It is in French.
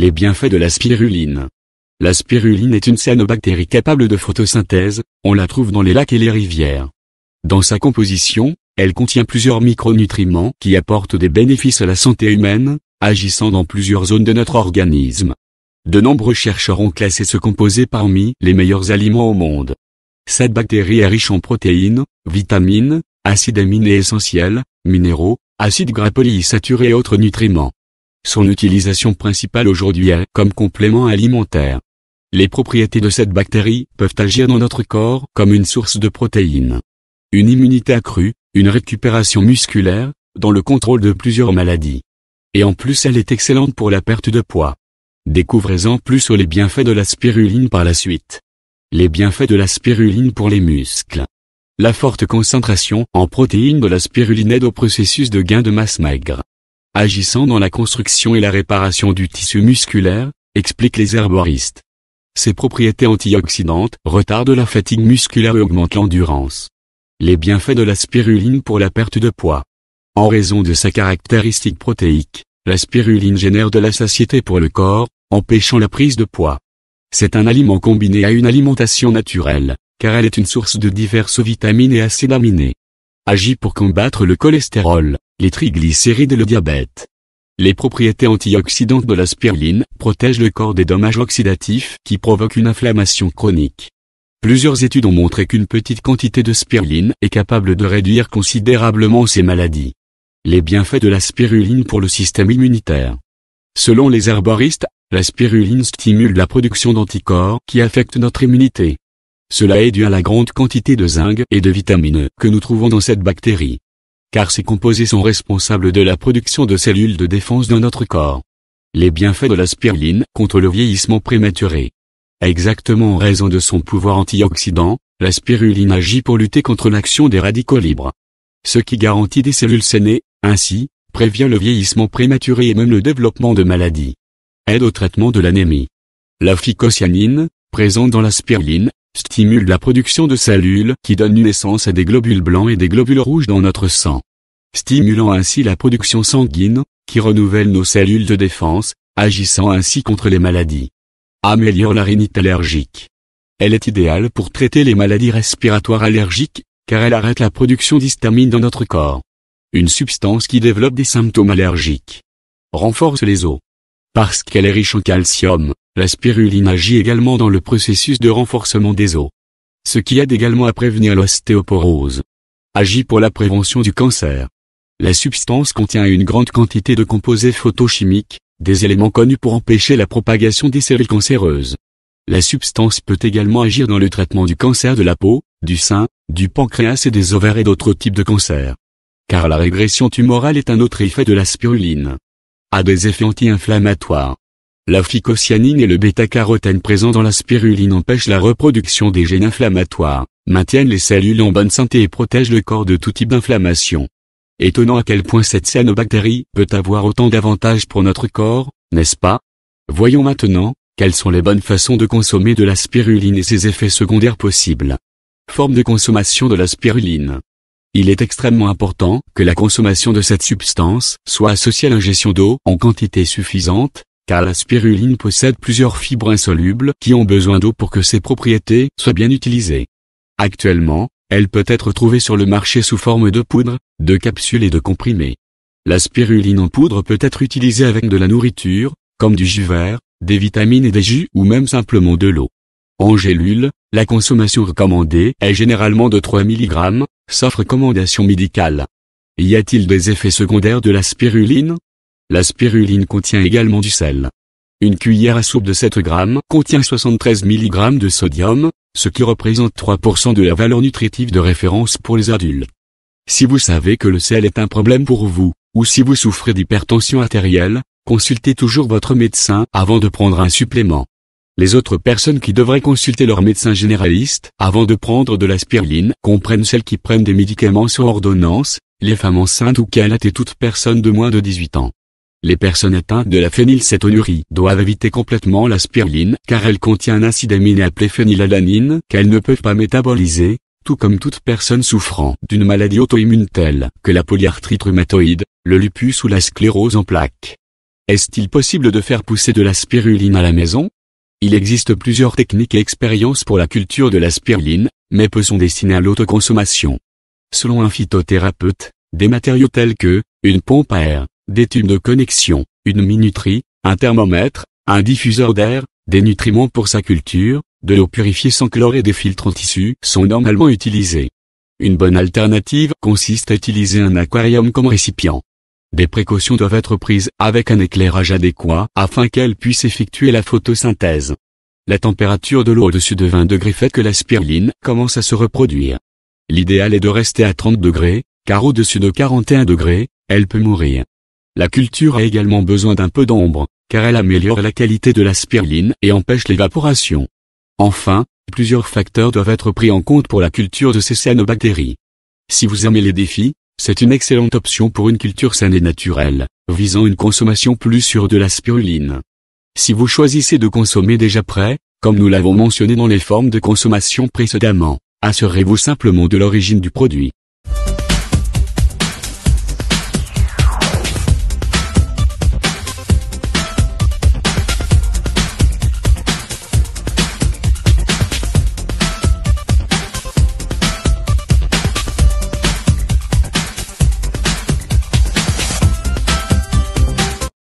Les bienfaits de la spiruline. La spiruline est une cyanobactérie capable de photosynthèse, on la trouve dans les lacs et les rivières. Dans sa composition, elle contient plusieurs micronutriments qui apportent des bénéfices à la santé humaine, agissant dans plusieurs zones de notre organisme. De nombreux chercheurs ont classé ce composé parmi les meilleurs aliments au monde. Cette bactérie est riche en protéines, vitamines, acides aminés essentiels, minéraux, acides gras polyinsaturés et autres nutriments. Son utilisation principale aujourd'hui est comme complément alimentaire. Les propriétés de cette bactérie peuvent agir dans notre corps comme une source de protéines. Une immunité accrue, une récupération musculaire, dans le contrôle de plusieurs maladies. Et en plus elle est excellente pour la perte de poids. Découvrez-en plus sur les bienfaits de la spiruline par la suite. Les bienfaits de la spiruline pour les muscles. La forte concentration en protéines de la spiruline aide au processus de gain de masse maigre. Agissant dans la construction et la réparation du tissu musculaire, expliquent les herboristes. Ses propriétés antioxydantes retardent la fatigue musculaire et augmentent l'endurance. Les bienfaits de la spiruline pour la perte de poids. En raison de sa caractéristique protéique, la spiruline génère de la satiété pour le corps, empêchant la prise de poids. C'est un aliment combiné à une alimentation naturelle, car elle est une source de diverses vitamines et acides aminés. Agit pour combattre le cholestérol, les triglycérides et le diabète. Les propriétés antioxydantes de la spiruline protègent le corps des dommages oxydatifs qui provoquent une inflammation chronique. Plusieurs études ont montré qu'une petite quantité de spiruline est capable de réduire considérablement ces maladies. Les bienfaits de la spiruline pour le système immunitaire. Selon les herboristes, la spiruline stimule la production d'anticorps qui affectent notre immunité. Cela est dû à la grande quantité de zinc et de vitamines que nous trouvons dans cette bactérie. Car ces composés sont responsables de la production de cellules de défense dans notre corps. Les bienfaits de la spiruline contre le vieillissement prématuré. Exactement en raison de son pouvoir antioxydant, la spiruline agit pour lutter contre l'action des radicaux libres. Ce qui garantit des cellules saines, ainsi, prévient le vieillissement prématuré et même le développement de maladies. Aide au traitement de l'anémie. La phycocyanine, présente dans la spiruline, stimule la production de cellules qui donnent naissance à des globules blancs et des globules rouges dans notre sang. Stimulant ainsi la production sanguine, qui renouvelle nos cellules de défense, agissant ainsi contre les maladies. Améliore la rhinite allergique. Elle est idéale pour traiter les maladies respiratoires allergiques, car elle arrête la production d'histamine dans notre corps. Une substance qui développe des symptômes allergiques. Renforce les os. Parce qu'elle est riche en calcium, la spiruline agit également dans le processus de renforcement des os. Ce qui aide également à prévenir l'ostéoporose. Agit pour la prévention du cancer. La substance contient une grande quantité de composés photochimiques, des éléments connus pour empêcher la propagation des cellules cancéreuses. La substance peut également agir dans le traitement du cancer de la peau, du sein, du pancréas et des ovaires et d'autres types de cancers. Car la régression tumorale est un autre effet de la spiruline. A des effets anti-inflammatoires. La phycocyanine et le bêta-carotène présents dans la spiruline empêchent la reproduction des gènes inflammatoires, maintiennent les cellules en bonne santé et protègent le corps de tout type d'inflammation. Étonnant à quel point cette cyanobactérie peut avoir autant d'avantages pour notre corps, n'est-ce pas? Voyons maintenant, quelles sont les bonnes façons de consommer de la spiruline et ses effets secondaires possibles. Forme de consommation de la spiruline. Il est extrêmement important que la consommation de cette substance soit associée à l'ingestion d'eau en quantité suffisante, car la spiruline possède plusieurs fibres insolubles qui ont besoin d'eau pour que ses propriétés soient bien utilisées. Actuellement, elle peut être trouvée sur le marché sous forme de poudre, de capsules et de comprimés. La spiruline en poudre peut être utilisée avec de la nourriture, comme du jus vert, des vitamines et des jus ou même simplement de l'eau. En gélule, la consommation recommandée est généralement de 3 mg, sauf recommandation médicale. Y a-t-il des effets secondaires de la spiruline? La spiruline contient également du sel. Une cuillère à soupe de 7 g contient 73 mg de sodium, ce qui représente 3% de la valeur nutritive de référence pour les adultes. Si vous savez que le sel est un problème pour vous, ou si vous souffrez d'hypertension artérielle, consultez toujours votre médecin avant de prendre un supplément. Les autres personnes qui devraient consulter leur médecin généraliste avant de prendre de la spiruline comprennent celles qui prennent des médicaments sur ordonnance, les femmes enceintes ou qui allaitent et toute personne de moins de 18 ans. Les personnes atteintes de la phénylcétonurie doivent éviter complètement la spiruline car elle contient un acide aminé appelé phénylalanine qu'elles ne peuvent pas métaboliser, tout comme toute personne souffrant d'une maladie auto-immune telle que la polyarthrite rhumatoïde, le lupus ou la sclérose en plaques. Est-il possible de faire pousser de la spiruline à la maison? Il existe plusieurs techniques et expériences pour la culture de la spiruline, mais peu sont destinées à l'autoconsommation. Selon un phytothérapeute, des matériaux tels que une pompe à air, des tubes de connexion, une minuterie, un thermomètre, un diffuseur d'air, des nutriments pour sa culture, de l'eau purifiée sans chlore et des filtres en tissu sont normalement utilisés. Une bonne alternative consiste à utiliser un aquarium comme récipient. Des précautions doivent être prises avec un éclairage adéquat afin qu'elle puisse effectuer la photosynthèse. La température de l'eau au-dessus de 20 degrés fait que la spiruline commence à se reproduire. L'idéal est de rester à 30 degrés, car au-dessus de 41 degrés, elle peut mourir. La culture a également besoin d'un peu d'ombre, car elle améliore la qualité de la spiruline et empêche l'évaporation. Enfin, plusieurs facteurs doivent être pris en compte pour la culture de ces cyanobactéries. Si vous aimez les défis, c'est une excellente option pour une culture saine et naturelle, visant une consommation plus sûre de la spiruline. Si vous choisissez de consommer déjà prêt, comme nous l'avons mentionné dans les formes de consommation précédemment, assurez-vous simplement de l'origine du produit.